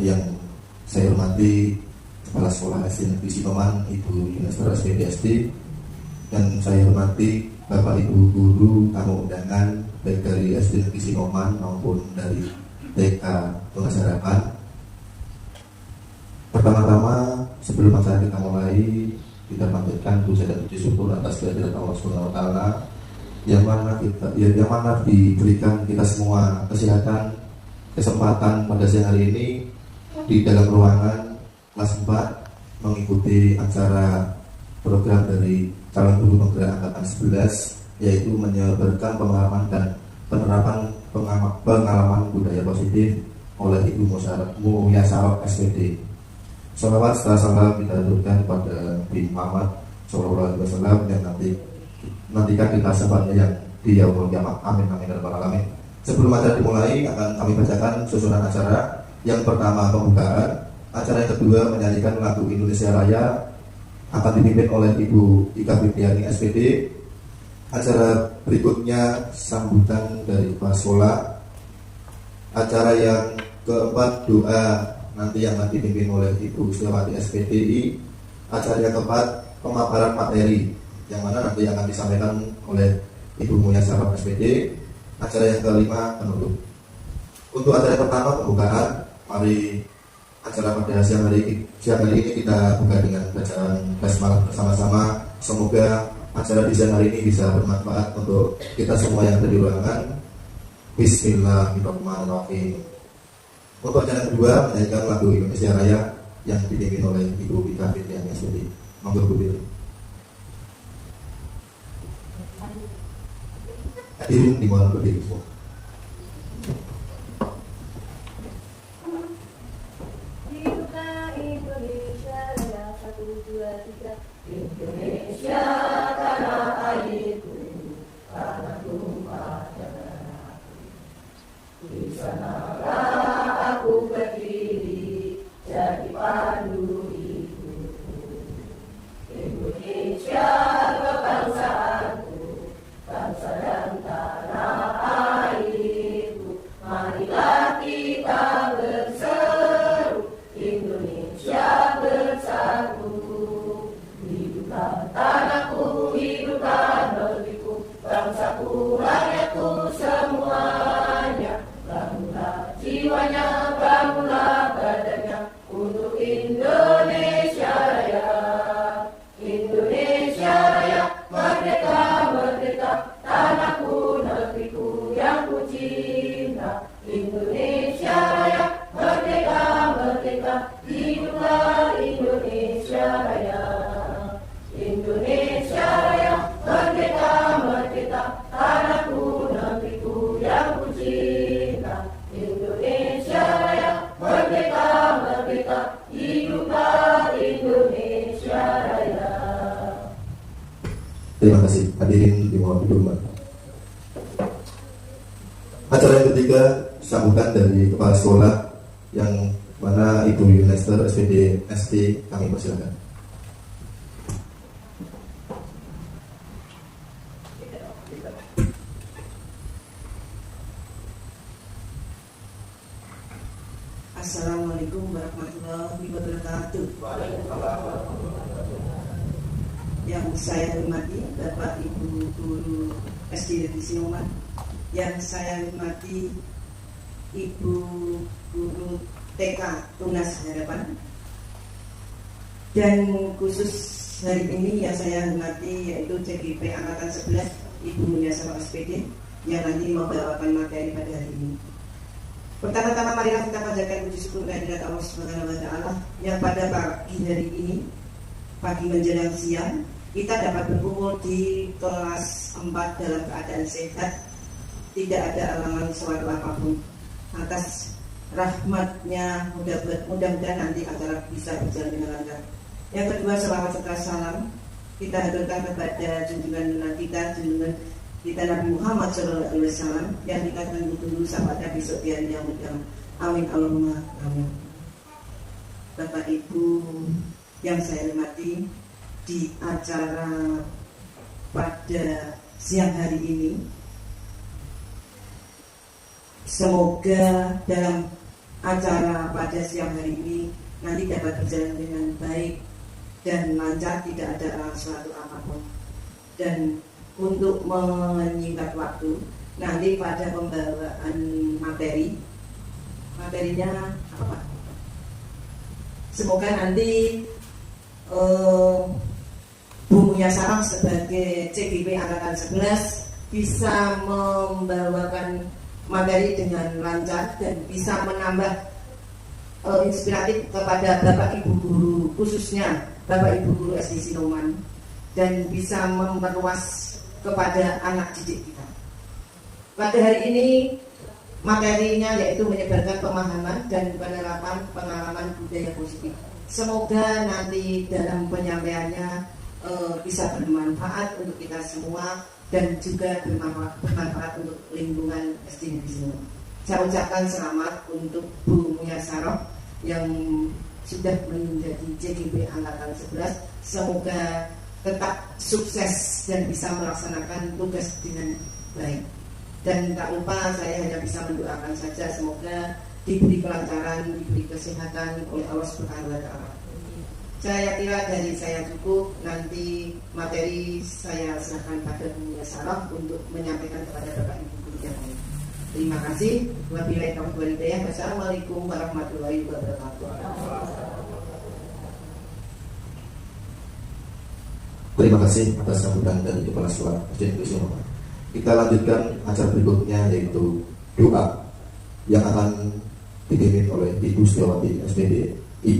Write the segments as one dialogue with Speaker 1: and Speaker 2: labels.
Speaker 1: yang saya hormati Kepala Sekolah SD Negeri Sinoman Ibu Yunester SPDSD, dan saya hormati Bapak Ibu guru tamu undangan baik dari SD Negeri Sinoman maupun dari TK Tunas Harapan. Pertama-tama sebelum acara kita mulai, kita panjatkan puja dan puji syukur atas kehadirat Allah Subhanahu wa taala yang mana diberikan kita semua kesehatan, kesempatan pada siang hari ini di dalam ruangan kelas 4 mengikuti acara program dari calon guru penggerak angkatan 11, yaitu menyebarkan pengalaman dan penerapan pengalaman budaya positif oleh Ibu Muyasaroh SPD. Salawat setelah salam kita aturkan kepada Nabi Muhammad SAW yang nantikan kita sahabatnya yang di yaumul kiamat. Amin amin ya rabbal alamin. Sebelum acara dimulai akan kami bacakan susunan acara. Yang pertama pembukaan, acara yang kedua menyanyikan lagu Indonesia Raya akan dipimpin oleh Ibu Ika Fitriani SPD. Acara berikutnya sambutan dari kepala sekolah. Acara yang keempat doa nanti yang akan dipimpin oleh Ibu Suliawati SPDI. Acara yang keempat pemaparan materi yang mana nanti akan disampaikan oleh Ibu Muyasaroh SPD. Acara yang kelima penutup. Untuk acara pertama pembukaan, mari acara pada siang hari ini kita buka dengan bacaan basmalah bersama-sama. Semoga acara di siang hari ini bisa bermanfaat untuk kita semua yang ada di ruangan. Bismillahirrahmanirrahim. Untuk acara kedua menyanyikan lagu Indonesia Raya yang dipimpin oleh Ibu Ika Fitriani SPD. Monggo Bu Biru. Hadirin dimohon berdiri semua.
Speaker 2: Indonesia tanah airku, tanah tumpah darah. Di sanalah aku berdiri, jadi pandu hidupku. Indonesia kebangsaanku, bangsa dan tanah airku. Marilah kita berseru, Indonesia bersatu. Tanahku, hidupkan negeriku, bangsaku, rakyatku semuanya. Bangunlah jiwanya, bangunlah badannya untuk Indonesia Raya. Indonesia Raya, merdeka, merdeka, tanahku, negeriku yang ku cinta. Indonesia Raya, merdeka, merdeka, hiduplah Indonesia Raya. Indonesia Raya, merdeka, merdeka, tanahku, negeriku yang ku cinta. Indonesia Raya, merdeka, merdeka, hiduplah Indonesia Raya.
Speaker 1: Terima kasih. Hadirin dimohon duduk. Acara yang ketiga sambutan dari kepala sekolah yang mana Ibu Yunester SPDSD, kami persilakan.
Speaker 3: Assalamualaikum warahmatullahi wabarakatuh. Yang saya hormati Bapak Ibu Guru SD Negeri Sinoman, yang saya hormati Ibu Guru TK Tunas Harapan, dan khusus hari ini yang saya hormati yaitu CGP Angkatan 11 Ibu Muyasaroh SPD yang nanti membawakan materi pada hari ini. Pertama-tama marilah kita panjatkan puji syukur kehadirat Allah Subhanahu wa taala yang pada pagi hari ini, pagi menjelang siang, kita dapat berkumpul di kelas 4 dalam keadaan sehat, tidak ada halangan suatu apapun. Atas rahmatnya mudah-mudahan nanti acara bisa berjalan dengan lancar. Yang kedua, selawat serta salam kita haturkan kepada junjungan kita Nabi Muhammad SAW yang kita tunggu sampai besok di hari yang mulia. Amin Allahumma amin. Bapak Ibu yang saya hormati, di acara pada siang hari ini, semoga dalam acara pada siang hari ini nanti dapat berjalan dengan baik dan lancar, tidak ada suatu apapun. Dan untuk menyingkat waktu, nanti pada pembawaan materinya apa? Semoga nanti Bu Mulyasarah sebagai CGP Angkatan 11 bisa membawakan materi dengan lancar dan bisa menambah inspiratif kepada Bapak Ibu guru, khususnya Bapak Ibu guru SD Sinoman, dan bisa memperluas kepada anak didik kita. Pada hari ini materinya yaitu menyebarkan pemahaman dan penerapan pengalaman budaya positif. Semoga nanti dalam penyampaiannya bisa bermanfaat untuk kita semua dan juga bermanfaat untuk lingkungan SD di sini. Saya ucapkan selamat untuk Bu Mulyasarah yang sudah menjadi CGP Angkatan 11. Semoga tetap sukses dan bisa melaksanakan tugas dengan baik. Dan tak lupa saya hanya bisa mendoakan saja semoga diberi kelancaran, diberi kesehatan oleh Allah Subhanahu wa Ta'ala. Saya kira dari saya cukup, nanti materi saya serahkan pada Bu Mulyasarah untuk menyampaikan kepada Bapak Ibu guru yang lain. Terima kasih. Wabillahi taufiq wal hidayah. Wassalamualaikum warahmatullahi wabarakatuh.
Speaker 1: Terima kasih atas sambutan dari Kepala Sekolah SD Negeri Sinoman. Kita lanjutkan acara berikutnya, yaitu doa yang akan dipimpin oleh Ibu Setiawati SPDI.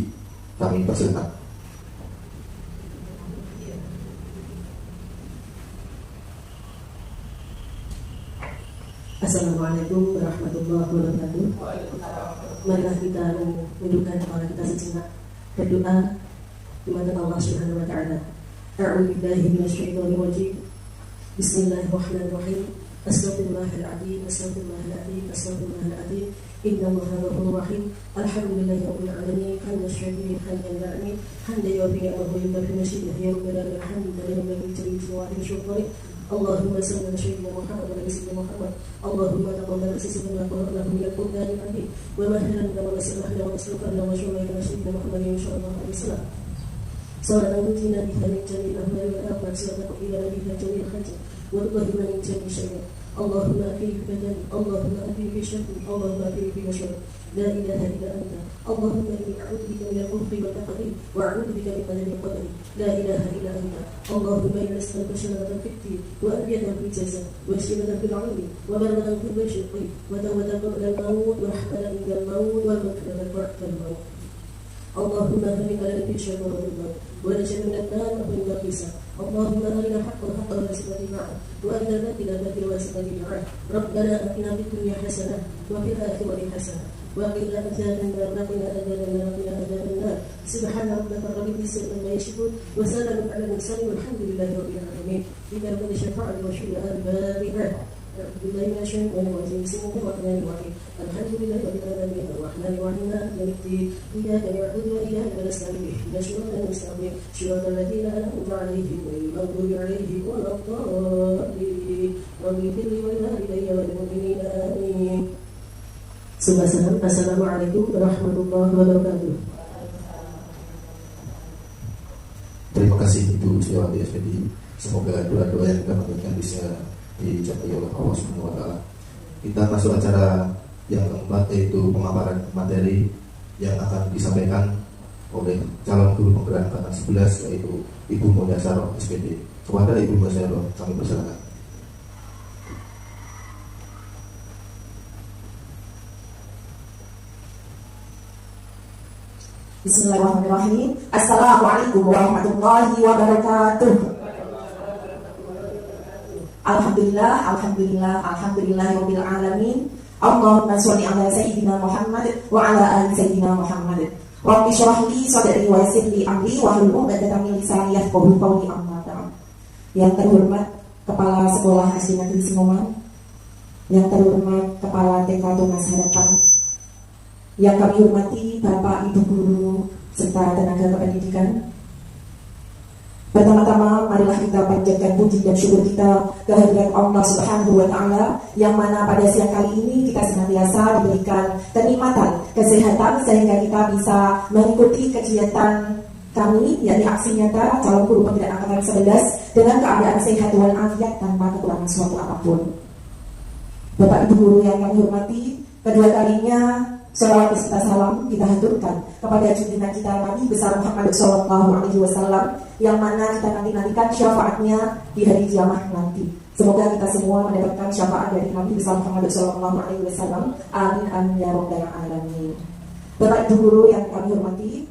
Speaker 1: Kami persilakan.
Speaker 4: Assalamualaikum warahmatullahi wabarakatuh. Marilah kita menundukkan kepala kita sejenak, berdoa kepada Allah Subhanahu wa Ta'ala. A'udzu billahi minasyaitonir rajim. Bismillahirrahmanirrahim. Astaghfirullahaladzim, astaghfirullahaladzim, astaghfirullahaladzim. Innallaha ghafurur rahim. Alhamdulillahi rabbil alamin. Hamdan syakirin, hamdan na'min, hamdan yuwaffiqu wa yukafi masyidihi ya rabbal alamin. Alhamdulillahi rabbil alamin. Syukran. Allahumma salli ala sayyidina Muhammad wa ala sayyidina Muhammad. Allahumma taqabbal sisana wa qul lahu bil qur'ani al-azim. Wa mahlan kama nasihna wa astaghfirna wa syukran ala sayyidina Muhammad sallallahu alaihi wasallam. Sallallahu alaihi wa sallam jami'an wa rahmat sallallahu alaihi wa sallam. وَاللَّهُ مَنْ جَمِيعِ شَيْءٍ اللهم أكرم بدني اللهم أكرم بشري اللهم أكرم بمشري لا إله إلا أنت اللهم إني أعوذ بك من الكفر والتقدير وأعوذ بك من عذاب القبر لا إله إلا أنت اللهم إنا نسألك شهادة في الدين وأبيضا في الجزاء وسيرة في العلم وبلغا في الرشق وتوبة قبل الموت ورحمة عند الموت والمغفرة بعد الموت اللهم هنيك لنا في الشر والرضا ونجعل من النار ومن الحساب اللهم أرنا حقا حقا وارزقنا اتباعه وأرنا باطلا باطلا وارزقنا اجتنابه ربنا آتنا في الدنيا حسنة وفي الآخرة حسنة وقنا عذاب النار وقنا عذاب النار سبحان ربك رب العزة عما يصفون وسلام على المرسلين والحمد لله رب العالمين إلى من الشفاعة والشفاء البارئة أعوذ بالله من الشيطان الرجيم بسم الله الرحمن الرحيم الحمد لله رب العالمين الرحمن الرحيم مالك يوم الدين إياك نعبد وإياك نستعين اهدنا الصراط المستقيم صراط الذين أنعمت عليهم غير المغضوب عليهم ولا الضالين رب اغفر لي ولوالدي وللمؤمنين آمين. Assalamualaikum warahmatullahi wabarakatuh.
Speaker 1: Terima kasih Ibu Setiawati SPDI. Semoga doa-doa yang kita panjatkan bisa dicapai oleh Allah Subhanahu wa Ta'ala. Kita masuk acara yang keempat, yaitu pemaparan materi yang akan disampaikan oleh calon guru penggerak angkatan 11, yaitu Ibu Mulyasarah SPD. Kepada Ibu Mulyasarah kami persilakan.
Speaker 5: Bismillahirrahmanirrahim. Assalamualaikum warahmatullahi wabarakatuh. Alhamdulillahirabbil alamin. Allahumma sholli ala sayyidina Muhammad wa ala ali sayyidina Muhammad. Rabbi shrah li sadri wa yassir li amri wa hlul 'uqdatam min lisani yafqahu qawli. Amma ba'd. Yang terhormat Kepala Sekolah SD Negeri Sinoman, yang terhormat Kepala TK Tunas Harapan, yang kami hormati Bapak Ibu guru serta tenaga kependidikan. Pertama-tama marilah kita panjatkan puji dan syukur kita kehadirat Allah Subhanahu wa Ta'ala, yang mana pada siang kali ini kita senantiasa diberikan kenikmatan, kesehatan sehingga kita bisa mengikuti kegiatan kami, yakni aksi nyata calon guru pembinaan angkatan 11 dengan keadaan sehat walafiat tanpa kekurangan suatu apapun. Bapak Ibu guru yang kami hormati, kedua kalinya sholawat beserta salam kita haturkan kepada junjungan kita Nabi besar Muhammad SAW yang mana kita nantikan syafaatnya di hari kiamat nanti. Semoga kita semua mendapatkan syafaat dari Nabi besar Muhammad SAW. Amin amin ya rabbal alamin. Bapak Ibu guru yang kami hormati,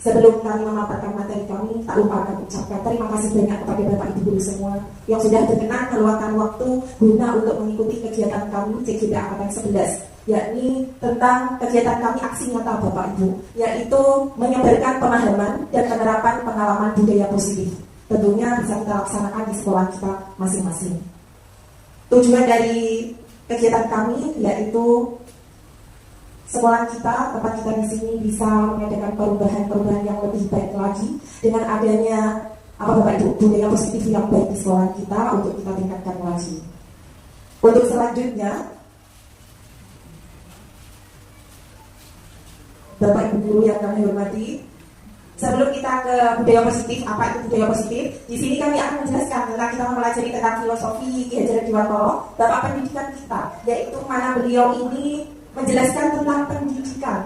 Speaker 5: sebelum kami memaparkan materi kami, tak lupa kami ucapkan terima kasih banyak kepada Bapak Ibu guru semua yang sudah berkenan meluangkan waktu guna untuk mengikuti kegiatan kami CGP Angkatan 11, yakni tentang kegiatan kami aksi nyata Bapak Ibu, yaitu menyebarkan pemahaman dan penerapan pengalaman budaya positif. Tentunya bisa kita laksanakan di sekolah kita masing-masing. Tujuan dari kegiatan kami yaitu sekolah kita, tempat kita di sini bisa mengadakan perubahan-perubahan yang lebih baik lagi dengan adanya Bapak Ibu budaya positif yang baik di sekolah kita untuk kita tingkatkan lagi. Untuk selanjutnya, Bapak Ibu guru yang kami hormati, sebelum kita ke budaya positif, apa itu budaya positif? Di sini kami akan menjelaskan tentang kita mempelajari tentang filosofi Ki Hajar Dewantara, Bapak pendidikan kita, yaitu mana beliau ini menjelaskan tentang pendidikan,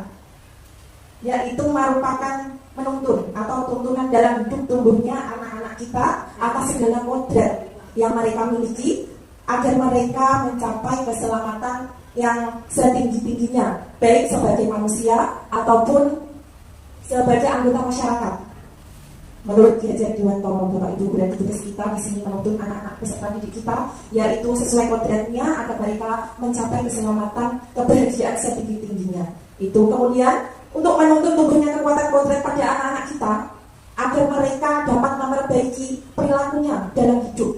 Speaker 5: yaitu merupakan menuntun atau tuntunan dalam hidup tumbuhnya anak-anak kita atas segala kodrat yang mereka miliki agar mereka mencapai keselamatan yang setinggi-tingginya, baik sebagai manusia ataupun sebagai anggota masyarakat. Menurut Ki Hajar Dewantara, Bapak Ibu dan tugas kita di sini menuntun anak-anak peserta didik kita, yaitu sesuai kodratnya agar mereka mencapai keselamatan, kebahagiaan setinggi-tingginya. Itu kemudian untuk menuntun tumbuhnya kekuatan kodrat pada anak-anak kita agar mereka dapat memperbaiki perilakunya dalam hidup.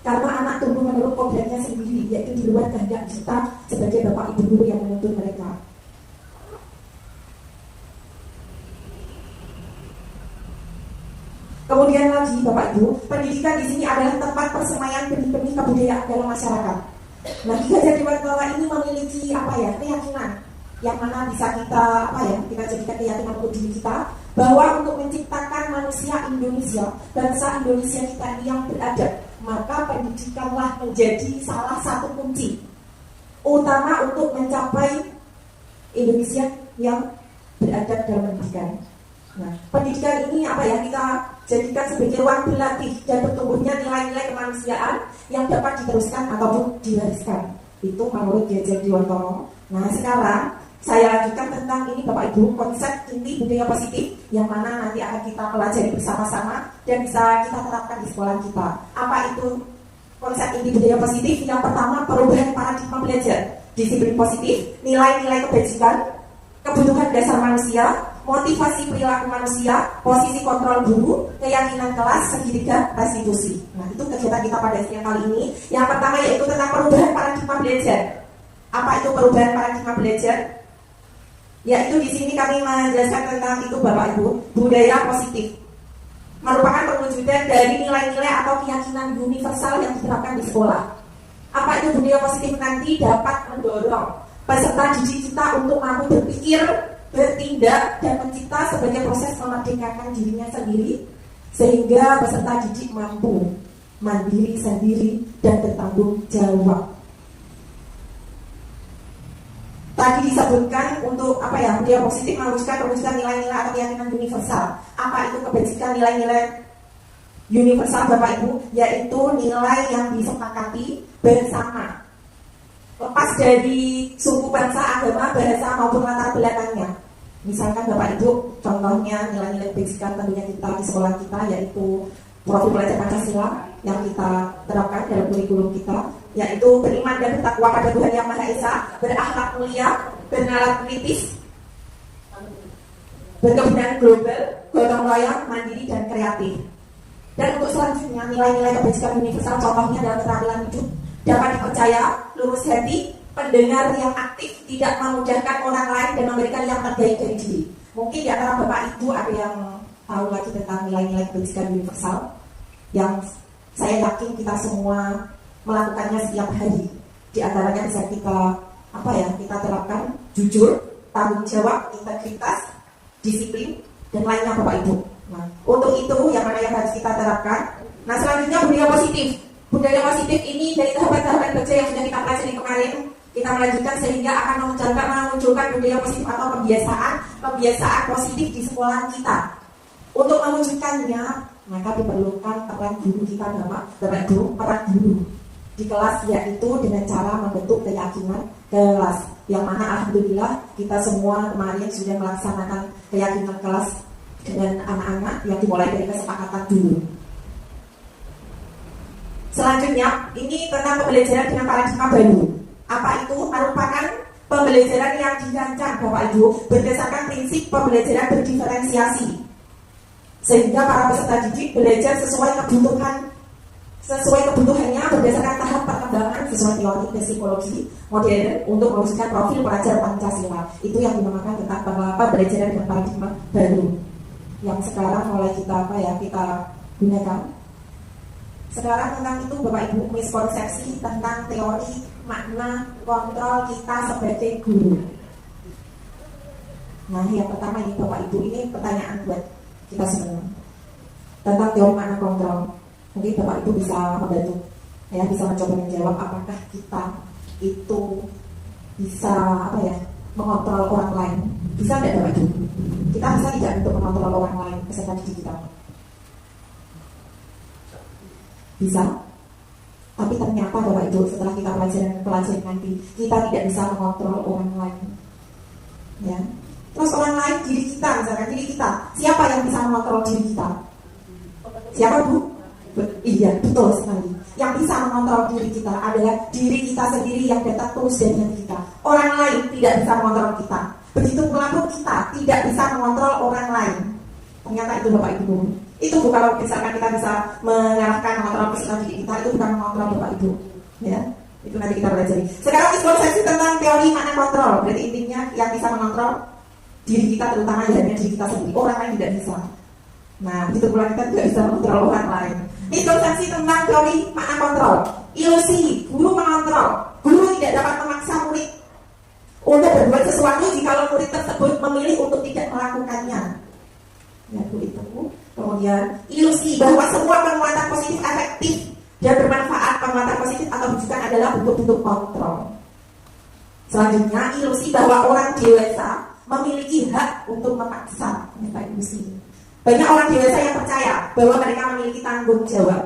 Speaker 5: Karena anak tumbuh menurut kodratnya sendiri, yaitu di luar kehendak kita sebagai Bapak Ibu guru yang menuntun mereka. Kemudian lagi Bapak Ibu, pendidikan di sini adalah tempat persemaian benih-benih kebudayaan dalam masyarakat. Nah, Ki Hajar Dewantara ini memiliki keyakinan yang mana bisa kita kita jadikan keyakinan untuk diri kita bahwa untuk menciptakan manusia Indonesia, bangsa Indonesia kita ini yang beradab, maka pendidikanlah menjadi salah satu kunci utama untuk mencapai Indonesia yang beradab dalam pendidikan. Nah, pendidikan ini kita jadikan sebagai ruang berlatih dan bertumbuhnya nilai-nilai kemanusiaan yang dapat diteruskan ataupun diwariskan. Itu menurut Ki Hajar Dewantara. Nah, sekarang saya lanjutkan tentang ini Bapak Ibu, konsep inti budaya positif yang mana nanti akan kita pelajari bersama-sama dan bisa kita terapkan di sekolah kita. Apa itu konsep inti budaya positif? Yang pertama, perubahan paradigma belajar, disiplin positif, nilai-nilai kebajikan, kebutuhan dasar manusia, motivasi perilaku manusia, posisi kontrol guru, keyakinan kelas, segitiga restitusi. Nah, itu kegiatan kita pada siang kali ini. Yang pertama yaitu tentang perubahan paradigma belajar. Apa itu perubahan paradigma belajar? Yaitu di sini kami menjelaskan tentang itu Bapak Ibu, budaya positif merupakan perwujudan dari nilai-nilai atau keyakinan universal yang diterapkan di sekolah. Apa itu budaya positif? Nanti dapat mendorong peserta didik kita untuk mampu berpikir, bertindak, dan mencipta sebagai proses memerdekakan dirinya sendiri sehingga peserta didik mampu mandiri sendiri dan bertanggung jawab. Tadi disebutkan untuk budaya positif mewujudkan nilai-nilai atau keyakinan universal. Apa itu kebajikan nilai-nilai universal Bapak Ibu? Yaitu nilai yang disepakati bersama, lepas dari suku, bangsa, agama, bahasa maupun latar belakangnya. Misalkan Bapak Ibu, contohnya nilai-nilai kebajikan tentunya kita di sekolah kita yaitu profil belajar Pancasila yang kita terapkan dalam kurikulum kita, yaitu beriman dan bertakwa pada Tuhan Yang Maha Esa, berakhlak mulia, bernalar kritis, berkebunan global, gotong royong, mandiri, dan kreatif. Dan untuk selanjutnya nilai-nilai kebajikan universal contohnya dalam keterampilan hidup, dapat dipercaya, lurus hati, pendengar yang aktif, tidak memudahkan orang lain dan memberikan yang terbaik dari diri. Mungkin di antara Bapak Ibu ada yang tahu lagi tentang nilai-nilai kebajikan universal yang saya yakin kita semua melakukannya setiap hari. Di antaranya bisa kita kita terapkan jujur, tanggung jawab, integritas, disiplin, dan lainnya Bapak Ibu. Nah, untuk itu yang mana yang harus kita terapkan. Nah, selanjutnya budaya positif. Budaya positif ini dari tahapan-tahapan kerja yang sudah kita pelajari kemarin, kita melanjutkan sehingga akan memunculkan budaya positif atau kebiasaan positif di sekolah kita. Untuk mewujudkannya, maka diperlukan peran guru kita Bapak Ibu, peran guru di kelas, yaitu dengan cara membentuk keyakinan kelas. Yang mana alhamdulillah kita semua kemarin sudah melaksanakan keyakinan kelas dengan anak-anak yang dimulai dari kesepakatan dulu. Selanjutnya, ini tentang pembelajaran dengan paradigma baru. Apa itu? Merupakan pembelajaran yang dirancang Bapak Ibu berdasarkan prinsip pembelajaran berdiferensiasi, sehingga para peserta didik belajar sesuai kebutuhannya berdasarkan tahap perkembangan sesuai teori psikologi modern untuk mewujudkan profil pelajar Pancasila. Itu yang dinamakan tentang pembelajaran dengan paradigma baru yang sekarang mulai kita gunakan. Sekarang tentang itu Bapak Ibu, miskonsepsi tentang teori makna kontrol kita sebagai guru. Nah, yang pertama ini Bapak Ibu, ini pertanyaan buat kita semua tentang teori makna kontrol. Mungkin Bapak Ibu bisa membantu, bisa mencoba menjawab apakah kita itu bisa mengontrol orang lain. Bisa tidak Bapak Ibu? Kita bisa tidak untuk mengontrol orang lain peserta didik kita? Bisa. Tapi ternyata Bapak Ibu setelah kita pelajari nanti, kita tidak bisa mengontrol orang lain. Ya. Terus orang lain diri kita, misalkan diri kita, siapa yang bisa mengontrol diri kita? Siapa Bu? Iya, betul sekali. Yang bisa mengontrol diri kita adalah diri kita sendiri yang datang terus dari hati kita. Orang lain tidak bisa mengontrol kita. Begitu pula kita tidak bisa mengontrol orang lain. Ternyata itu Bapak Ibu. Itu bukan kalau misalkan kita bisa mengarahkan mengontrol peserta didik kita, itu bukan mengontrol Bapak Ibu. Ya, itu nanti kita pelajari. Sekarang miskonsepsi tentang teori makna kontrol. Berarti intinya yang bisa mengontrol diri kita, terutama hanya diri kita sendiri. Orang lain tidak bisa. Nah, begitu pula kita tidak bisa mengontrol orang lain. Miskonsepsi tentang teori makna kontrol. Ilusi, guru mengontrol. Guru tidak dapat memaksa murid untuk berbuat sesuatu jika murid tersebut memilih untuk tidak melakukannya. Ya, itu. Kemudian ilusi bahwa semua penguatan positif efektif dan bermanfaat. Penguatan positif atau bukan adalah bentuk-bentuk kontrol. Selanjutnya, ilusi bahwa orang dewasa memiliki hak untuk memaksa. Ini ilusi. Banyak orang dewasa yang percaya bahwa mereka memiliki tanggung jawab.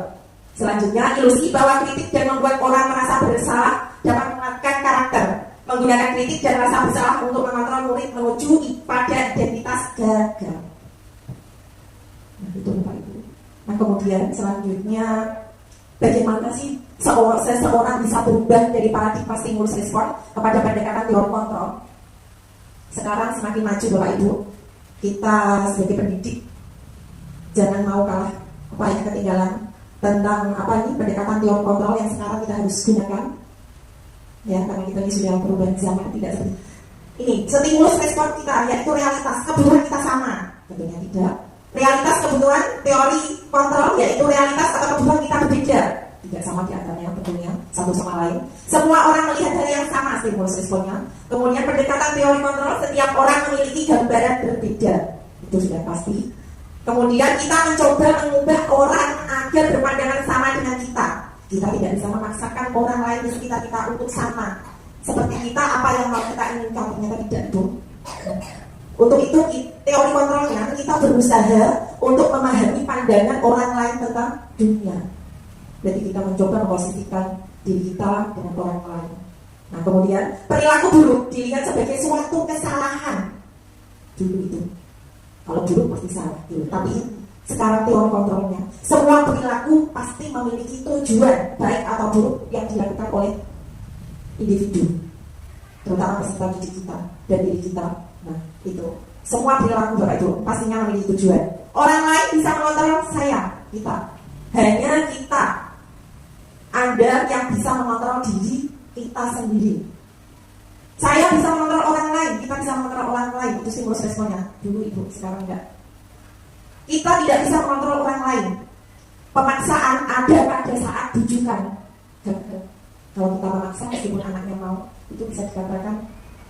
Speaker 5: Selanjutnya, ilusi bahwa kritik dan membuat orang merasa bersalah dapat menguatkan karakter. Menggunakan kritik dan rasa bersalah untuk mengontrol murid menuju pada identitas gagal. Nah, itu Bapak Ibu. Nah, kemudian selanjutnya, bagaimana sih seseorang bisa berubah dari paradigma stimulus respon kepada pendekatan teori kontrol? Sekarang semakin maju Bapak Ibu. Kita sebagai pendidik jangan mau kalah ketinggalan tentang pendekatan teori kontrol yang sekarang kita harus gunakan. Ya, karena kita ini sudah perubahan zaman, tidak seperti ini. Stimulus respon kita yaitu realitas, kebutuhan kita sama. Tentunya tidak. Realitas kebutuhan teori kontrol yaitu realitas atau kebutuhan kita berbeda. Tidak sama di antaranya tentunya satu sama lain. Semua orang melihat hal yang sama stimulus responnya. Kemudian pendekatan teori kontrol, setiap orang memiliki gambaran berbeda. Itu sudah pasti. Kemudian kita mencoba mengubah orang agar berpandangan sama dengan kita. Kita tidak bisa memaksakan orang lain di sekitar kita untuk sama seperti kita, apa yang mau kita inginkan, ternyata tidak itu. Untuk itu teori kontrolnya kita berusaha untuk memahami pandangan orang lain tentang dunia. Jadi kita mencoba memposisikan diri kita dengan orang lain. Nah, kemudian perilaku buruk dilihat sebagai suatu kesalahan dulu itu. Kalau dulu pasti salah dulu, tapi sekarang teori kontrolnya, semua perilaku pasti memiliki tujuan baik atau buruk yang dilakukan oleh individu, terutama peserta didik kita dan diri kita. Nah, itu semua perilaku Bapak Ibu pastinya memiliki tujuan. Orang lain bisa mengontrol saya, kita. Hanya kita, Anda yang bisa mengontrol diri kita sendiri. Saya bisa mengontrol orang lain, kita bisa mengontrol orang lain. Itu stimulus responnya. Dulu Ibu, sekarang enggak. Kita tidak bisa mengontrol orang lain. Pemaksaan ada pada saat bujukan. Kalau kita memaksa meskipun anaknya mau, itu bisa dikatakan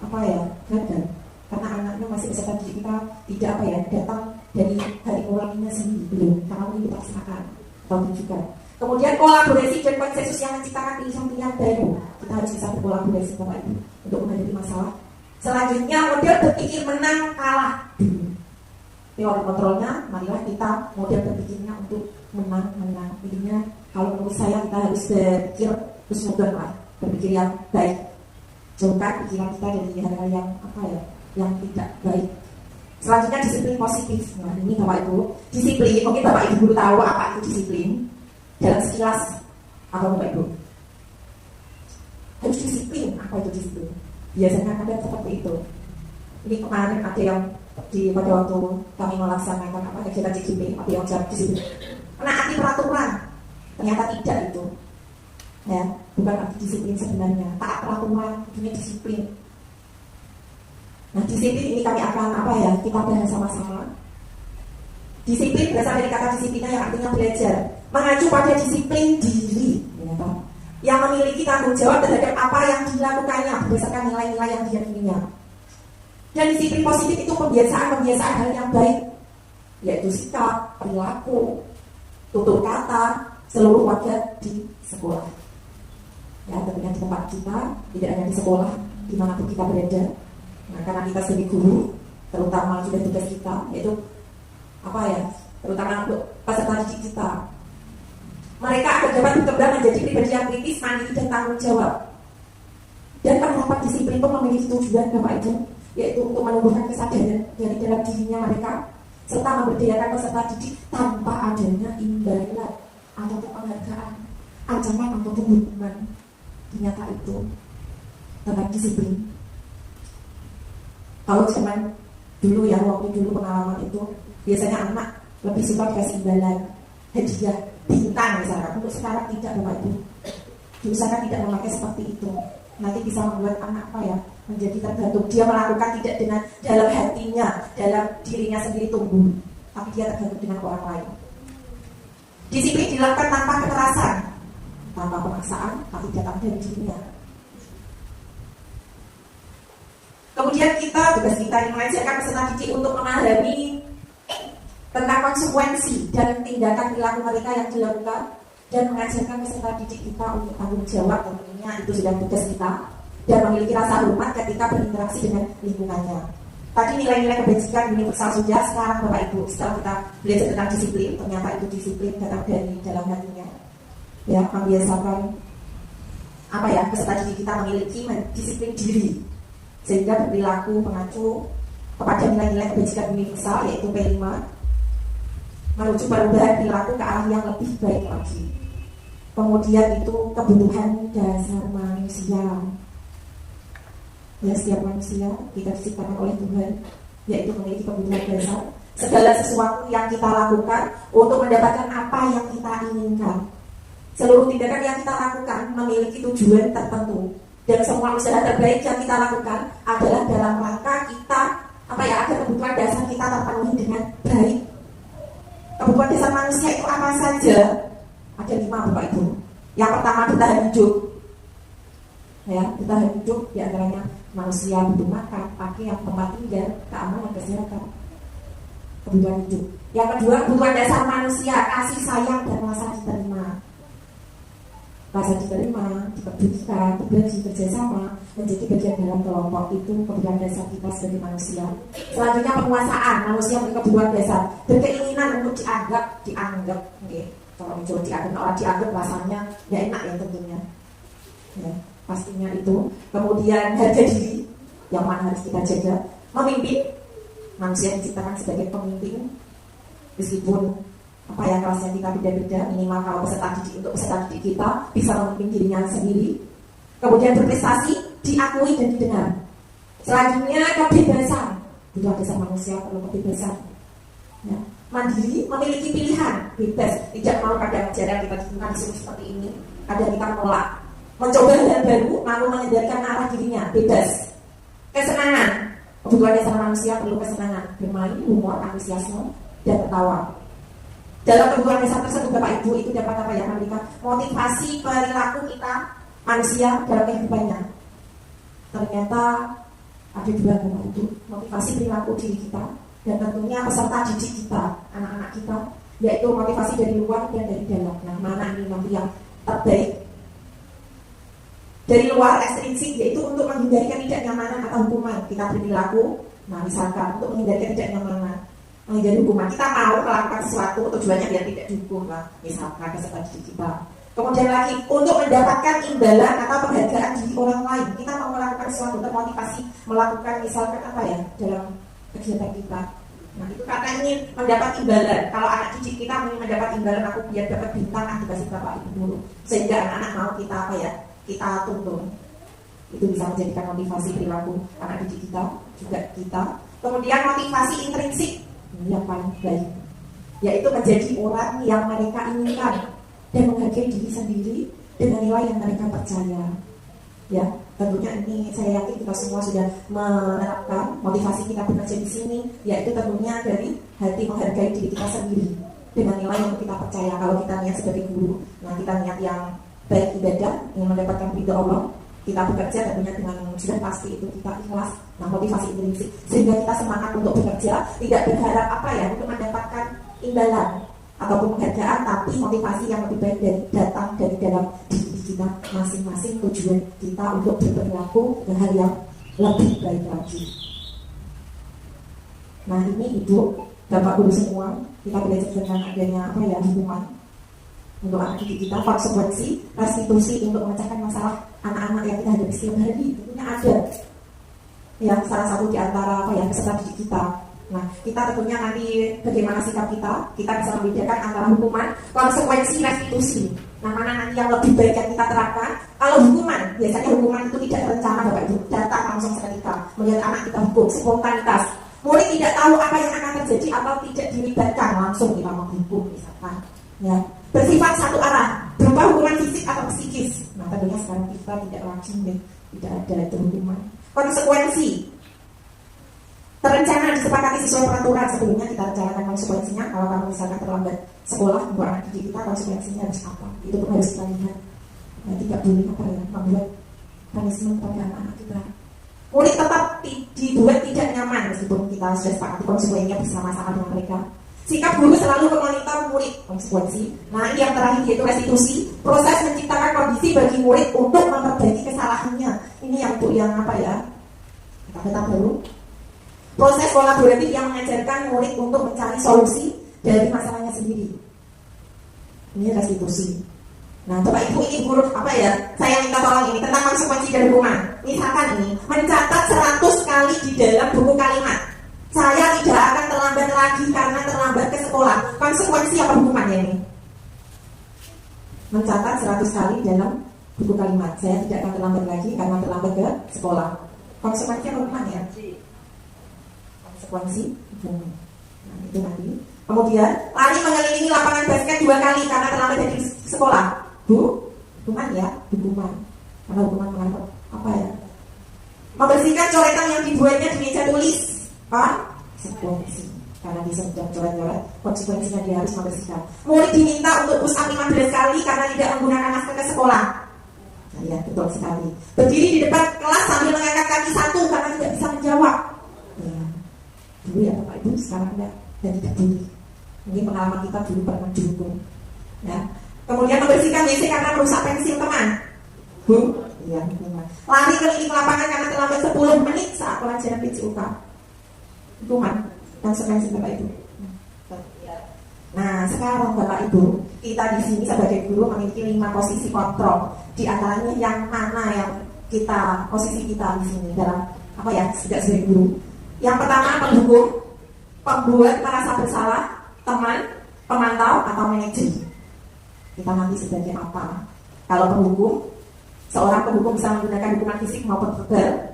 Speaker 5: gagal. masih peserta didik kita tidak datang dari hati nuraninya sendiri, belum, karena ini dipaksakan atau juga. Kemudian kolaborasi dan konsensus yang menciptakan pilihan-pilihan baru. Kita harus bisa berkolaborasi Bapak Ibu untuk menghadapi masalah. Selanjutnya model berpikir menang kalah dulu. Teori kontrolnya, marilah kita model berpikirnya untuk menang. Intinya kalau menurut saya kita harus berpikir husnudzon, berpikir yang baik. Jauhkan pikiran kita dari hal-hal yang yang tidak baik. Selanjutnya disiplin positif. Nah ini Bapak Ibu, disiplin. Mungkin Bapak Ibu dulu tahu apa itu disiplin. Dalam sekilas apa Bapak Ibu? Harus disiplin. Apa itu disiplin? Biasanya ada seperti itu. Ini kemarin ada yang pada waktu kami melaksanakan kegiatan CGP, ada yang jawab disiplin. Menaati peraturan. Ternyata tidak itu. Ya, bukan arti disiplin sebenarnya. Taat peraturan, ini disiplin. Nah, disiplin ini kami akan kita bahas sama-sama. Disiplin berasal dari kata disiplinnya yang artinya belajar, mengacu pada disiplin diri, yang memiliki tanggung jawab terhadap apa yang dilakukannya berdasarkan nilai-nilai yang diyakininya. Dan disiplin positif itu pembiasaan hal yang baik, yaitu sikap, perilaku, tutur kata seluruh warga di sekolah. Ya, tentunya di tempat kita, tidak hanya di sekolah, dimanapun kita berada. Nah, karena kita sebagai guru, terutama juga tugas kita, yaitu terutama untuk peserta didik kita. Mereka akan dapat berkembang menjadi pribadi yang kritis, mandiri dan tanggung jawab. Dan penerapan disiplin itu memiliki tujuan Bapak Ibu, yaitu untuk menumbuhkan kesadaran dari dalam dirinya mereka, serta memberdayakan peserta didik tanpa adanya imbalan atau penghargaan, ancaman atau hukuman. Ternyata itu tentang disiplin. Kalau zaman dulu waktu dulu pengalaman itu biasanya anak lebih suka dikasih imbalan, hadiah, bintang misalkan. Untuk sekarang tidak Bapak Ibu. Diusahakan tidak memakai seperti itu. Nanti bisa membuat anak menjadi tergantung. Dia melakukan tidak dengan dalam hatinya, dalam dirinya sendiri tumbuh, tapi dia tergantung dengan orang lain. Disiplin dilakukan tanpa kekerasan, tanpa pemaksaan, tapi datang dari dirinya. Kemudian tugas kita mengajarkan peserta didik untuk memahami tentang konsekuensi dan tindakan perilaku mereka yang dilakukan, dan mengajarkan peserta didik kita untuk tanggung jawab, tentunya itu sudah tugas kita, dan memiliki rasa hormat ketika berinteraksi dengan lingkungannya. Tadi nilai-nilai kebajikan universal sudah, sekarang Bapak Ibu setelah kita belajar tentang disiplin, ternyata itu disiplin datang dari dalam hatinya. Ya, membiasakan peserta didik kita memiliki disiplin diri, sehingga berperilaku mengacu kepada nilai-nilai kebajikan universal, yaitu P5, menuju perubahan perilaku ke arah yang lebih baik lagi. Kemudian itu kebutuhan dasar manusia. Ya, setiap manusia kita diciptakan oleh Tuhan, yaitu memiliki kebutuhan dasar. Segala sesuatu yang kita lakukan untuk mendapatkan apa yang kita inginkan. Seluruh tindakan yang kita lakukan memiliki tujuan tertentu, dan semua usaha terbaik yang kita lakukan adalah dalam rangka kita agar kebutuhan dasar kita terpenuhi dengan baik. Kebutuhan dasar manusia itu apa saja? Ada 5 Bapak Ibu. Yang pertama, bertahan hidup. Ya, bertahan hidup diantaranya manusia butuh makan, pakaian, tempat tinggal, keamanan, kesehatan. Kebutuhan hidup. Yang kedua, kebutuhan dasar manusia, kasih sayang dan rasa diterima. Rasa diterima, dipedulikan, berbagi, kerjasama, menjadi bagian dalam kelompok, itu kebutuhan dasar kita sebagai manusia. Selanjutnya penguasaan, manusia memiliki kebutuhan dasar, berkeinginan untuk dianggap, okay. Kalau mencoba dianggap rasanya enak ya tentunya. Ya, pastinya itu. Kemudian harga diri, yang mana harus kita jaga. Memimpin, manusia diciptakan sebagai pemimpin, meskipun kelasnya kita beda-beda, minimal kalau peserta didik kita bisa memimpin dirinya sendiri. Kemudian berprestasi, diakui dan didengar. Selanjutnya kebebasan, kebutuhan dasar manusia perlu kebebasan. Ya. Mandiri, memiliki pilihan, bebas, tidak mau pada ajaran kita ditemukan disuruh seperti ini, kadang kita menolak. Mencoba hal baru, mau mengendalikan arah dirinya, bebas. Kesenangan, kebutuhan dasar manusia perlu kesenangan, bermain, humor, antusiasme, dan tertawa. Dalam kebutuhan dasar tersebut Bapak Ibu itu dapat memberikan motivasi perilaku kita manusia dalam kehidupannya. Ternyata Ada dua Bapak Ibu, motivasi perilaku diri kita dan tentunya peserta didik kita, anak-anak kita, yaitu motivasi dari luar dan dari dalam. Nah, mana ini nanti yang terbaik? Dari luar ekstrinsik, yaitu untuk menghindari ketidaknyamanan atau hukuman. Kita berperilaku, nah misalkan untuk menghindari ketidaknyamanan, menghindari hukuman, kita mau melakukan sesuatu tujuannya biar tidak dihukum lah, misalkan peserta didik kita. Kemudian lagi untuk mendapatkan imbalan atau penghargaan dari orang lain, kita mau melakukan sesuatu termotivasi melakukan misalkan apa ya dalam kegiatan kita. Nah itu karena ingin mendapat imbalan. Kalau anak didik kita ingin mendapat imbalan, aku biar dapat bintang dikasih bapak ibu dulu, sehingga anak-anak mau kita apa ya, kita tuntun. Itu bisa menjadikan motivasi perilaku anak didik kita, juga kita. Kemudian motivasi intrinsik yang paling baik, yaitu menjadi orang yang mereka inginkan dan menghargai diri sendiri dengan nilai yang mereka percaya. Ya, tentunya ini saya yakin kita semua sudah menerapkan motivasi kita bekerja di sini, yaitu tentunya dari hati menghargai diri kita sendiri dengan nilai yang kita percaya. Kalau kita niat sebagai guru, nah kita niat yang baik ibadah, ingin mendapatkan ridha Allah, kita bekerja tentunya dengan sudah pasti itu kita ikhlas. Nah motivasi intrinsik sehingga kita semangat untuk bekerja, tidak berharap apa ya untuk mendapatkan imbalan ataupun penghargaan, tapi motivasi yang lebih baik dari datang dari dalam diri kita masing-masing, tujuan kita untuk berperilaku dengan hal yang lebih baik lagi. Nah ini Ibu, Bapak Guru semua, kita belajar dengan adanya apa ya hukuman untuk anak didik kita, konsekuensi, restitusi untuk memecahkan masalah anak-anak yang kita hadapi setiap hari. Tentunya ada yang salah satu di antara apa ya peserta didik kita. Nah, kita tentunya nanti bagaimana sikap kita bisa membedakan antara hukuman, konsekuensi, restitusi. Nah, mana nanti yang lebih baik yang kita terapkan? Kalau hukuman, biasanya hukuman itu tidak terencana Bapak Ibu, datang langsung seketika, melihat anak kita hukum, spontanitas. Murid tidak tahu apa yang akan terjadi atau tidak dilibatkan, langsung kita menghukum misalkan. Ya, bersifat satu arah, berupa hukuman fisik atau psikis. Nah, tentunya sekarang kita tidak langsung tidak ada itu hukuman. Konsekuensi terencana disepakati sesuai peraturan sebelumnya, kita rencanakan konsekuensinya. Kalau kamu misalkan terlambat sekolah buat anak didik kita, konsekuensinya harus apa? Itu pun harus kita lihat. Nah, tidak boleh apa ya membuat punishment pada anak-anak kita. Murid tetap dibuat tidak nyaman meskipun kita sudah sepakati konsekuensinya bersama-sama dengan mereka. Sikap guru selalu memonitor murid, konsekuensi. Nah ini yang terakhir yaitu restitusi, proses menciptakan kondisi bagi murid untuk memperbaiki kesalahannya. Ini yang apa ya? Kata baru. Proses kolaboratif yang mengajarkan murid untuk mencari solusi dari masalahnya sendiri. Ini restitusi. Nah, Bapak Ibu ini guru apa ya? Saya minta tolong ini tentang konsekuensi dan hukuman. Misalkan ini mencatat 100 kali di dalam buku kalimat. Saya tidak akan terlambat lagi karena terlambat ke sekolah. Konsekuensi apa hukumannya ini? Mencatat 100 kali dalam buku kalimat. Saya tidak akan terlambat lagi karena terlambat ke sekolah. Konsekuensi apa hukumannya? Konsekuensi hukuman. Nah, itu nanti. Kemudian lari mengelilingi lapangan basket 2 kali karena terlambat dari sekolah. Hukuman ya, hukuman. Karena hukuman menganggap apa ya? Membersihkan coretan yang dibuatnya di meja tulis. Konsekuensi. Karena dia sedang coret-coret, konsekuensinya dia harus membersihkan. Murid diminta untuk push up 15 kali karena tidak menggunakan masker ke sekolah. Nah, ya, betul sekali. Berdiri di depan kelas sambil mengangkat kaki 1 karena tidak bisa menjawab. Ya, dulu ya Bapak Ibu, sekarang enggak dan tidak boleh. Ini pengalaman kita dulu pernah dihukum. Ya. Kemudian membersihkan WC karena merusak pensil teman. Iya, hukuman. Lari keliling lapangan karena terlambat 10 menit saat pelajaran PJUK. Hukuman. Konsekuensi Bapak Ibu. Nah, sekarang Bapak Ibu, kita di sini sebagai guru memiliki 5 posisi kontrol. Di antaranya yang mana yang kita posisi kita di sini dalam apa ya? Tidak sebagai guru. Yang pertama penghukum, pembuat merasa bersalah, teman, pemantau atau manajer. Kita nanti sebagai apa? Kalau penghukum, seorang penghukum bisa menggunakan hukuman fisik maupun verbal.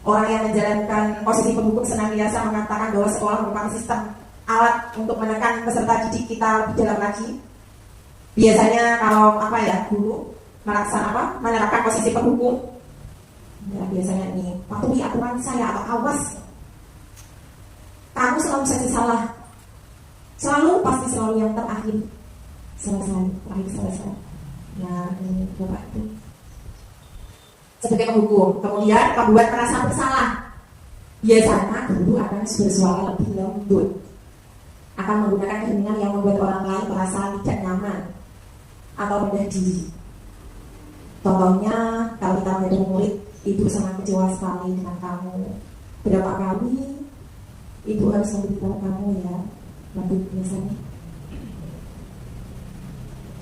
Speaker 5: Orang yang menjalankan posisi penghukum senantiasa mengatakan bahwa sekolah merupakan sistem alat untuk menekan peserta didik kita lebih dalam lagi. Biasanya kalau apa ya guru menerapkan posisi penghukum, ya biasanya ini patuhi aturan saya atau awas. Kamu selalu saja salah. Selalu pasti selalu yang terakhir. Selesai. Nah ini Bapak itu. sebagai penghukum. Kemudian pembuat merasa bersalah. Biasanya guru akan bersuara lebih lembut, akan menggunakan keheningan yang membuat orang lain merasa tidak nyaman atau rendah diri. Contohnya, kalau kita menjadi murid, ibu sangat kecewa sekali dengan kamu. Berapa kali ibu harus memberitahu kamu ya, lebih biasanya.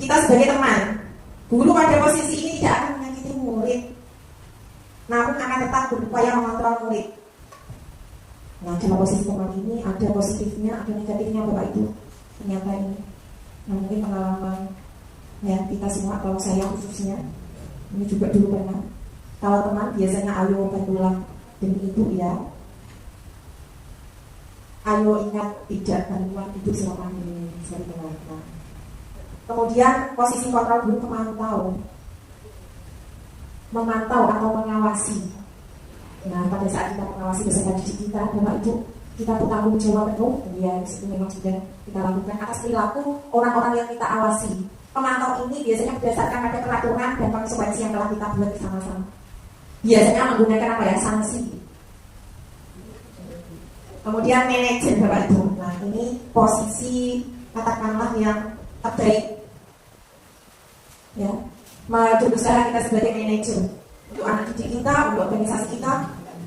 Speaker 5: Kita sebagai teman, guru pada posisi ini tidak akan menyakiti murid, namun akan tetap berupaya mengontrol murid. Nah, dalam posisi teman ini ada positifnya, ada negatifnya Bapak Ibu. Ternyata ini, nah, mungkin pengalaman ya kita semua, kalau saya khususnya, ini juga dulu pernah. Kalau teman biasanya ayo bantulah demi ibu ya. Ayo ingat tidak bantuan ibu selama ini seperti teman. Nah, kemudian posisi kontrol guru memantau atau mengawasi. Nah, pada saat kita mengawasi peserta didik kita, Bapak Ibu, kita bertanggung jawab penuh. Ya, itu memang sudah kita lakukan atas perilaku orang-orang yang kita awasi. Pemantau ini biasanya berdasarkan pada peraturan dan konsekuensi yang telah kita buat bersama-sama. Biasanya menggunakan apa ya, sanksi. Kemudian manajer Bapak Ibu. Nah, ini posisi katakanlah yang terbaik. Ya, berusaha kita sebagai manajer untuk anak didik kita, untuk organisasi kita,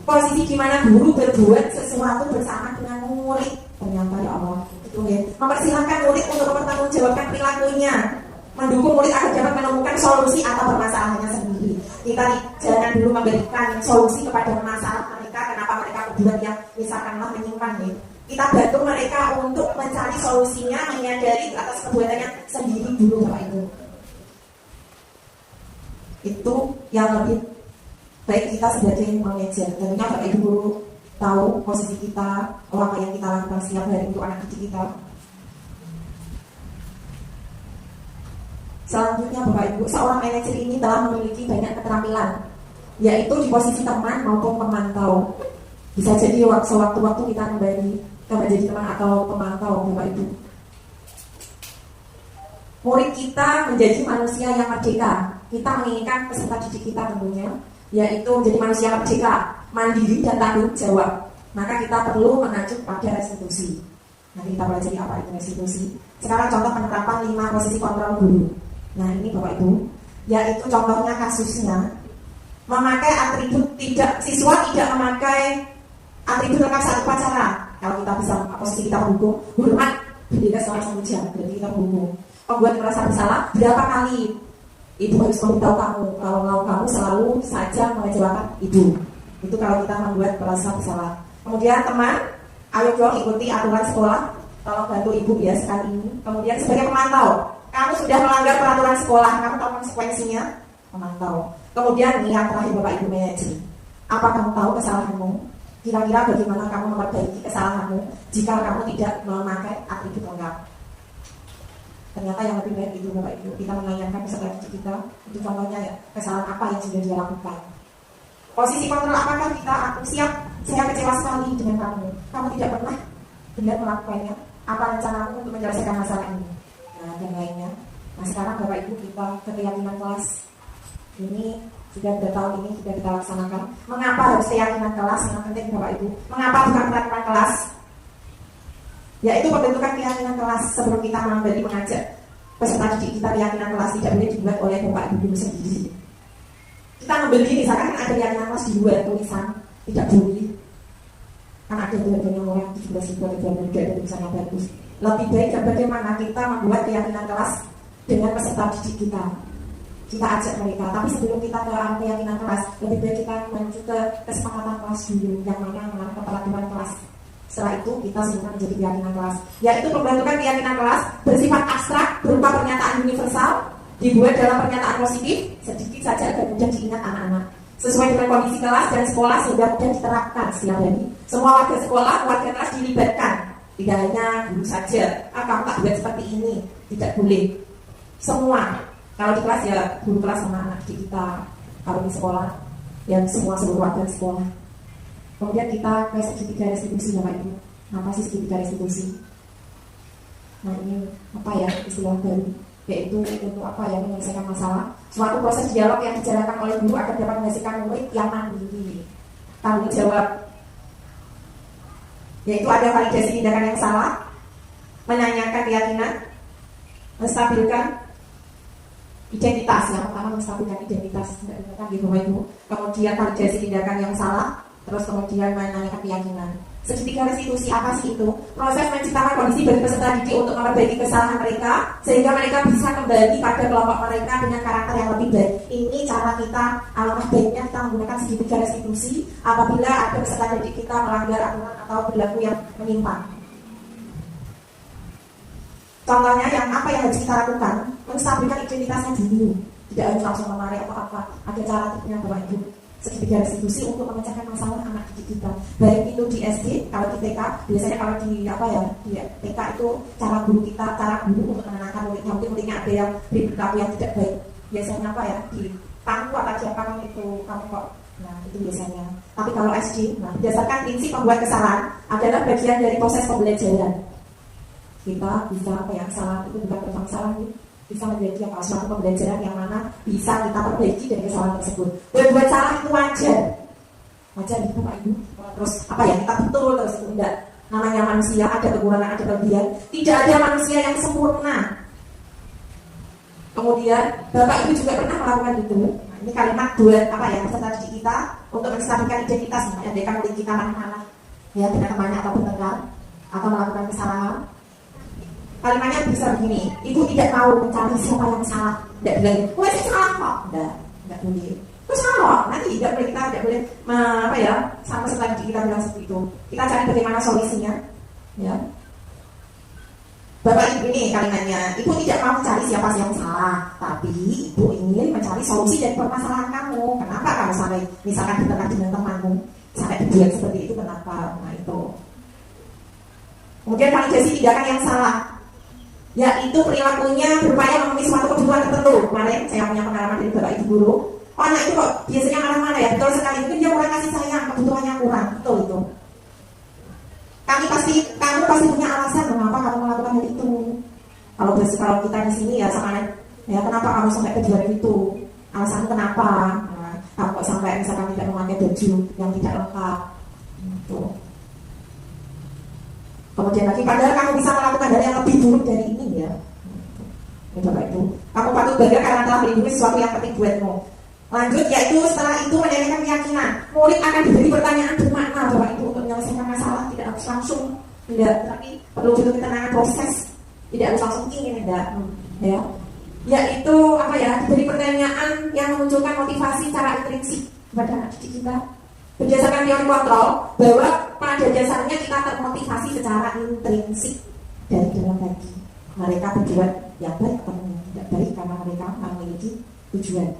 Speaker 5: posisi di mana guru berbuat sesuatu bersama dengan murid. Ternyata ya Allah, itu ya, mempersilahkan murid untuk mempertanggungjawabkan perilakunya, mendukung murid agar dapat menemukan solusi atau permasalahannya sendiri. Kita jangan dulu memberikan solusi kepada masalah mereka, kenapa mereka berbuat yang misalkanlah menyimpang ya. Kita bantu mereka untuk mencari solusinya, menyadari atas perbuatannya sendiri dulu Bapak Ibu. Itu yang lebih baik kita sebagai manajer. Tentunya Bapak Ibu guru tahu posisi kita, apa yang kita lakukan setiap hari untuk anak didik kita. Selanjutnya Bapak Ibu, seorang manajer ini telah memiliki banyak keterampilan, yaitu di posisi teman maupun pemantau. Bisa jadi sewaktu-waktu kita kembali menjadi teman atau pemantau Bapak Ibu. Murid kita menjadi manusia yang merdeka. Kita menginginkan peserta didik kita tentunya, yaitu menjadi manusia merdeka, mandiri dan tanggung jawab. Maka kita perlu mengacu pada restitusi. Nanti kita pelajari apa itu restitusi. Sekarang contoh penerapan 5 posisi kontrol guru. Nah ini Bapak Ibu, yaitu contohnya kasusnya memakai atribut siswa tidak memakai atribut lengkap saat upacara. Kalau kita bisa posisi kita mendukung hormat bendera selama 1 jam, berarti kita mendukung. Membuat merasa bersalah berapa kali? Ibu harus memberitahu kamu kalau kamu selalu saja mengecewakan ibu. Itu kalau kita membuat merasa bersalah. Kemudian teman, ayo dong ikuti aturan sekolah. Tolong bantu ibu ya sekali ini. Kemudian sebagai pemantau, kamu sudah melanggar peraturan sekolah, kamu tahu konsekuensinya? Memantau. Kemudian yang terakhir Bapak Ibu manajer, apa kamu tahu kesalahanmu? Kira-kira bagaimana kamu memperbaiki kesalahanmu jika kamu tidak memakai atribut lengkap? Ternyata yang lebih baik itu Bapak Ibu, kita menanyakan peserta didik kita, itu contohnya ya, kesalahan apa yang sudah dia lakukan. Posisi kontrol, apakah kita aku siap, saya kecewa sekali dengan kamu tidak pernah benar melakukannya, apa rencanamu untuk menyelesaikan masalah ini, nah dan lainnya. Nah sekarang Bapak Ibu kita ke keyakinan kelas ini sudah bertahun ini sudah kita laksanakan. Mengapa harus keyakinan kelas? Sangat penting Bapak Ibu. Mengapa bukan peraturan kelas? Yaitu pembentukan keyakinan kelas sebelum kita memberi mengajak peserta didik kita. Keyakinan kelas tidak boleh dibuat oleh Bapak Ibu guru sendiri. Kita membeli misalkan ada keyakinan kelas dibuat tulisan, tidak boleh. Kan ada banyak orang 17.000 ada tulisannya bagus. Lebih baik bagaimana kita membuat keyakinan kelas dengan peserta didik kita. Kita ajak mereka, tapi sebelum kita ke keyakinan kelas, lebih baik kita menuju ke kesepakatan kelas dulu, yang mana ke peraturan kelas. Setelah itu kita sebutkan menjadi keyakinan kelas, yaitu pembentukan keyakinan kelas bersifat abstrak berupa pernyataan universal, dibuat dalam pernyataan positif, sedikit saja agar mudah diingat anak-anak, sesuai dengan kondisi kelas dan sekolah sehingga mudah diterapkan setiap hari. Semua warga sekolah, warga kelas dilibatkan, tidak hanya guru saja. Kamu tak buat seperti ini, tidak boleh. Semua, kalau di kelas ya guru kelas sama anak di kita, kalau di sekolah yang semua seluruh warga sekolah. Kemudian kita ke segitiga restitusi Bapak Ibu. Apa sih segitiga restitusi? Nah ini apa ya istilah baru? yaitu untuk apa ya, menyelesaikan masalah. Suatu proses dialog yang dijalankan oleh guru agar dapat menghasilkan murid yang mandiri, tanggung jawab, yaitu ada validasi tindakan yang salah, menanyakan keyakinan, menstabilkan identitas. Yang pertama menstabilkan identitas, kemudian validasi tindakan yang salah, terus kemudian menanyakan keyakinan. Segitiga restitusi apa sih itu? Proses menciptakan kondisi bagi peserta didik untuk memperbaiki kesalahan mereka sehingga mereka bisa kembali pada kelompok mereka dengan karakter yang lebih baik. Ini cara kita, alangkah baiknya kita menggunakan segitiga restitusi apabila ada peserta didik kita melanggar aturan atau perilaku yang menyimpang. Contohnya yang apa yang harus kita lakukan? Menstabilkan identitasnya dulu. Tidak harus langsung menarik atau apa. Ada cara tipnya Bapak Ibu. Segitiga restitusi untuk memecahkan masalah anak didik kita, baik itu di SD, kalau di TK, biasanya kalau di apa ya, di TK itu cara guru untuk menenangkan muridnya. Mungkin muridnya ada yang berperilaku yang tidak baik, biasanya apa ya, di pangku atau siapa itu kamu kok, nah itu biasanya. Tapi kalau SD, nah berdasarkan prinsip membuat kesalahan adalah bagian dari proses pembelajaran. Kita bisa apa ya, kesalahan itu bukan tentang salah nih, bisa menjadi suatu pembelajaran yang mana bisa kita perbaiki dari kesalahan tersebut. Berbuat salah itu wajar itu Pak Ibu. Terus apa ya, kita betul terus itu enggak. Namanya manusia, ada kekurangan, ada kelebihan. Tidak ada manusia yang sempurna. Kemudian Bapak Ibu juga pernah melakukan itu. Nah, ini kalimat buat apa ya, peserta didik kita untuk menstabilkan identitas, menjadikan murid kita mana-mana ya dengan temannya atau bertengkar atau melakukan kesalahan. Kalimatnya bisa begini, ibu tidak mau mencari siapa yang salah. Tidak bilang, wah saya salah kok. Tidak boleh. Itu salah, nanti tidak boleh, kita tidak boleh apa ya, sampai setelah kita bilang seperti itu. Kita cari bagaimana solusinya. Ya. Bapak Ibu ini kalimatnya, ibu tidak mau mencari siapa yang salah, tapi ibu ingin mencari solusi dari permasalahan kamu. Kenapa kamu sampai misalkan bertengkar dengan temanmu, sampai dibuat seperti itu, kenapa? Nah itu. Kemudian validasi tindakan yang salah, yaitu perilakunya berupaya memenuhi suatu kebutuhan tertentu. Kemarin saya punya pengalaman dari Bapak Ibu guru, anak itu kok biasanya marah-marah ya, betul sekali, mungkin dia kurang kasih sayang, kebutuhannya kurang, betul itu. Kamu pasti punya alasan mengapa kamu melakukan hal itu. Kalau kita di sini ya sama ya, kenapa kamu sampai kejuaraan itu? Alasan kenapa? Nah, kamu kok sampai misalkan tidak memakai baju yang tidak lengkap, gitu. Kemudian lagi, padahal kamu bisa melakukan hal yang lebih buruk dari ini ya. Bapak Ibu, kamu patut bangga karena telah melindungi sesuatu yang penting buatmu. Lanjut, yaitu setelah itu menanyakan keyakinan. Murid akan diberi pertanyaan bermakna Bapak Ibu untuk menyelesaikan masalah, tidak harus langsung, tidak, tapi perlu juga ketenangan proses, tidak harus langsung ingin tidak, ya. Yaitu apa ya, diberi pertanyaan yang memunculkan motivasi secara intrinsik kepada anak didik kita. Berdasarkan teori kontrol, bahwa pada dasarnya kita termotivasi secara intrinsik dari dalam hati. Mereka berbuat yang baik atau yang tidak baik karena mereka memiliki tujuan.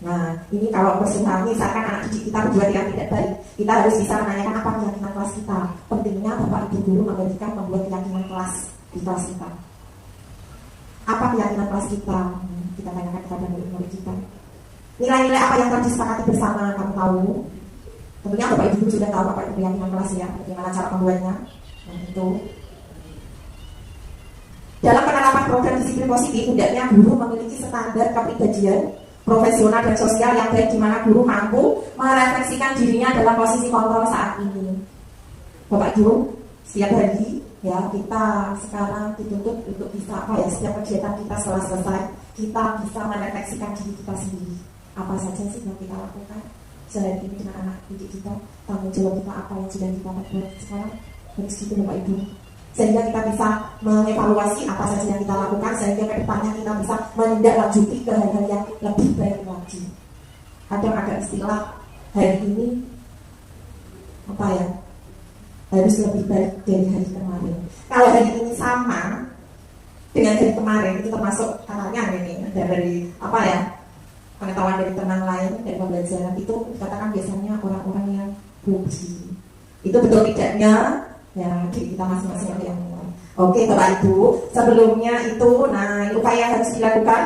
Speaker 5: Nah, ini kalau personal, misalkan anak didik kita berbuat yang tidak baik, kita harus bisa menanyakan apa keyakinan kelas kita. Pentingnya Bapak Ibu guru memberikan membuat keyakinan kelas di kelas kita. Apa keyakinan kelas kita? Kita tanyakan kepada murid-murid kita. Nilai-nilai apa yang telah disepakati bersama, kamu tahu? Tentunya Bapak Ibu sudah tahu apa itu keyakinan kelas ya, bagaimana cara membuatnya. Nah, itu. Dalam penerapan program disiplin positif, hendaknya guru memiliki standar kepribadian profesional dan sosial yang baik, di mana guru mampu merefleksikan dirinya dalam posisi kontrol saat ini. Bapak Ibu, setiap hari ya kita sekarang dituntut untuk bisa apa ya, setiap kegiatan kita setelah selesai kita bisa merefleksikan diri kita sendiri. Apa saja sih yang kita lakukan sehari ini dengan anak didik kita, tanggung jawab kita apa yang sudah kita lakukan sekarang, harus gitu Bapak Ibu. Sehingga kita bisa mengevaluasi apa saja yang kita lakukan, sehingga ke depannya kita bisa menindaklanjuti ke hal-hal yang lebih baik lagi. Ada istilah hari ini apa ya, harus lebih baik dari hari kemarin. Kalau hari ini sama dengan hari kemarin, itu termasuk katanya ini dari apa ya, pengetahuan dari teman lain, dari pembelajaran itu dikatakan biasanya orang-orang yang rugi. Itu betul tidaknya ya, diri kita masing-masing ada yang mulai. Oke Bapak Ibu, sebelumnya itu, nah upaya yang harus dilakukan.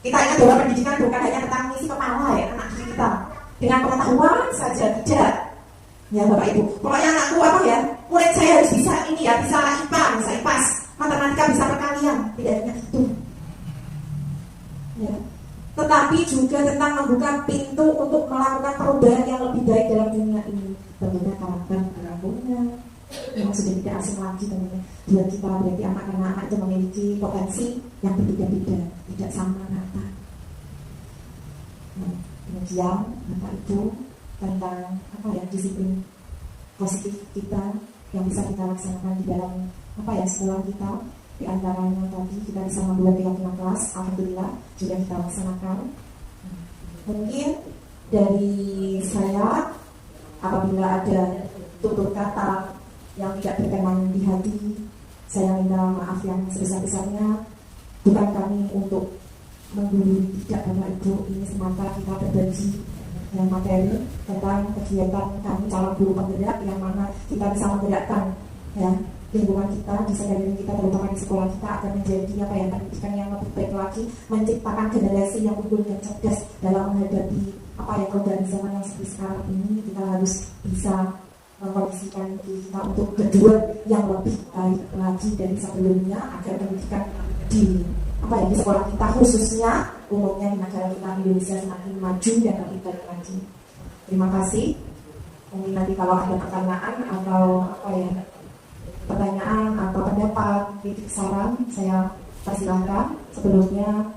Speaker 5: Kita ingat bahwa pendidikan bukan hanya tentang mengisi kepala ya anak didik kita dengan pengetahuan saja, tidak. Ya Bapak Ibu, pokoknya anakku apa ya, murid saya harus bisa ini ya, bisa IPA, bisa IPAS, matematika bisa perkalian, tidak hanya itu. ya. Tetapi juga tentang membuka pintu untuk melakukan perubahan yang lebih baik dalam dunia ini. Tentunya karakter perilakunya yang sudah tidak asing lagi tentunya. Buat kita berarti anak-anak itu memiliki potensi yang berbeda-beda, tidak sama rata. Nah, kemudian Bapak Ibu tentang disiplin positif kita yang bisa kita laksanakan di dalam sekolah kita. Di antaranya tadi kita bisa membuat keyakinan kelas, alhamdulillah sudah kita laksanakan. Mungkin dari saya, apabila ada tutur kata yang tidak berkenan di hati, saya minta maaf yang sebesar-besarnya. Bukan kami untuk menggurui, tidak Bapak Ibu, ini semata kita berbagi yang materi tentang kegiatan kami calon guru penggerak, yang mana kita bisa menggerakkan lingkungan kita, desain kita, terutama di sekolah kita, akan menjadi pendidikan yang lebih baik lagi, menciptakan generasi yang unggul dan cerdas dalam menghadapi perubahan zaman yang seperti sekarang ini. Kita harus bisa mengkondisikan diri kita untuk berjuang yang lebih baik lagi dari sebelumnya, agar pendidikan di sekolah kita, khususnya umumnya di negara kita Indonesia, semakin maju dan lebih baik lagi. Terima kasih. Mungkin nanti kalau ada pertanyaan atau pertanyaan atau pendapat, kritik, saran, saya persilahkan. Sebelumnya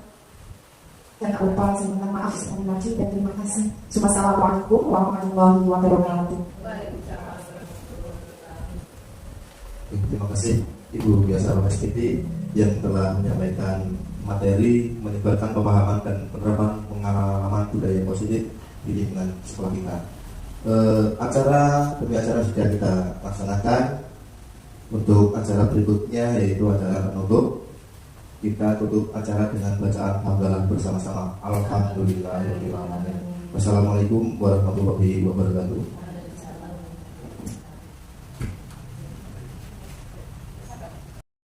Speaker 5: jangan lupa saya minta maaf sekali lagi dan terima kasih. Assalamualaikum warahmatullahi wabarakatuh.
Speaker 1: Terima kasih Ibu Biasa SPT yang telah menyampaikan materi, menyebarkan pemahaman dan penerapan pengalaman budaya positif di lingkungan sekolah kita. Acara demi acara sudah kita laksanakan. Untuk acara berikutnya yaitu acara penutup, kita tutup acara dengan bacaan hamdalah bersama-sama. Alhamdulillahirobbilalamin. Wassalamualaikum warahmatullahi wabarakatuh.